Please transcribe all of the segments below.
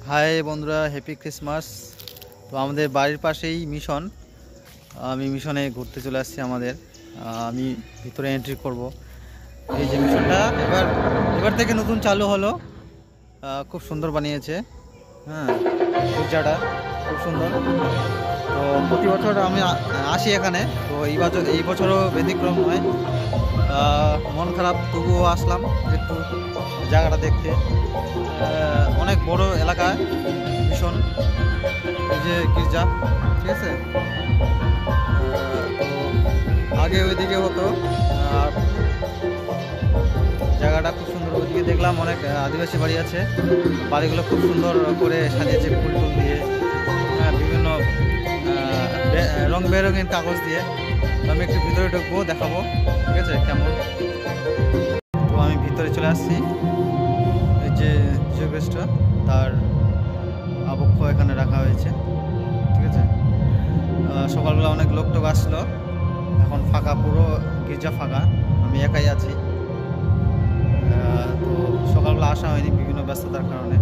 High বন্ধুরা, happy Christmas. তো আমাদের বাড়ির পাশেই মিশন। আমি মিশনে ঘুরতে চলে আসছি। আমি ভিতরে এন্ট্রি করব। এই যে মিশনটা এবার এবার থেকে নতুন চালু হলো। খুব সুন্দর বানিয়েছে। হ্যাঁ, গির্জাটা খুব সুন্দর। তো প্রতি বছর আমি আসি এখানে। তো এই বছরও ব্যতিক্রম নয়। মন খারাপ, তবুও আসলাম একটু জায়গাটা দেখতে। অনেক বড় এলাকায় মিশন, এই যে গির্জা, ঠিক আছে। তো আগে ওইদিকে হতো, আর জায়গাটা খুব সুন্দর। ওইদিকে দেখলাম অনেক আদিবাসী বাড়ি আছে। বাড়িগুলো খুব সুন্দর করে সাজিয়েছে ফুল টুল দিয়ে, বিভিন্ন রং বেরঙের কাগজ দিয়ে। তো আমি একটু ভিতরে ঢুকবো, দেখাবো, ঠিক আছে, কেমন। তো আমি ভিতরে চলে আসছি। এই যে যীশু খ্রিস্ট, তার আবক্ষ এখানে রাখা হয়েছে, ঠিক আছে। সকালবেলা অনেক লোক টোক আসলো, এখন ফাঁকা, পুরো গির্জা ফাঁকা, আমি একাই আছি। তো সকালবেলা আসা হয়নি বিভিন্ন ব্যস্ততার কারণে।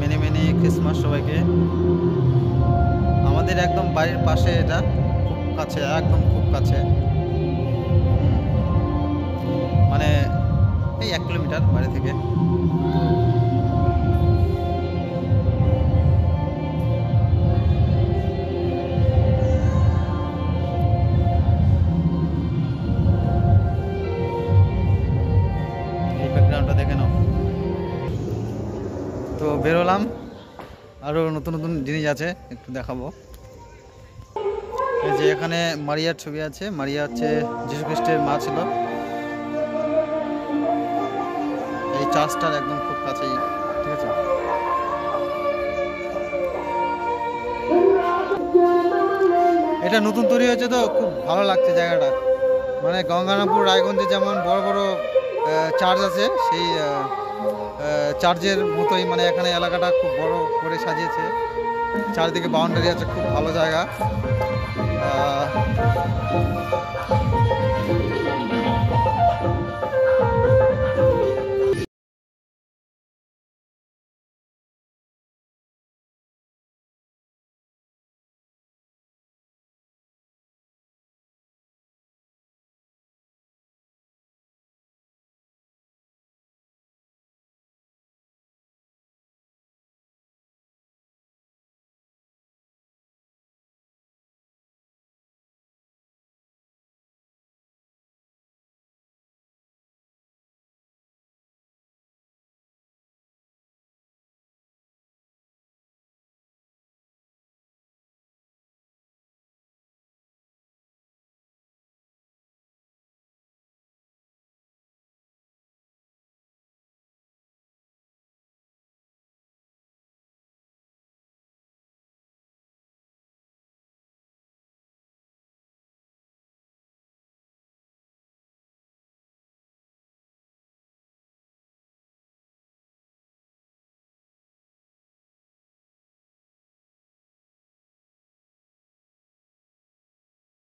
মেনি মেনি ক্রিসমাস সবাইকে। আমাদের একদম বাড়ির পাশে, এটা খুব কাছে, একদম খুব কাছে, মানে এই 1 কিলোমিটার বাড়ি থেকে। এই ব্যাকগ্রাউন্ডটা দেখে নাও। তো বেরোলাম, আরও নতুন নতুন জিনিস আছে, একটু দেখাবো। এই যে এখানে মারিয়ার ছবি আছে। মারিয়া হচ্ছে যীশু খ্রিস্টের মা ছিল। এই চার্চটার একদম খুব কাছেই, ঠিক আছে। এটা নতুন তৈরি হয়েছে, তো খুব ভালো লাগছে জায়গাটা। মানে গঙ্গারামপুর, রায়গঞ্জে যেমন বড় বড় চার্চ আছে, সেই চার্চের মতোই মানে এখানে এলাকাটা খুব বড় করে সাজিয়েছে। চারিদিকে বাউন্ডারি আছে, খুব ভালো জায়গা।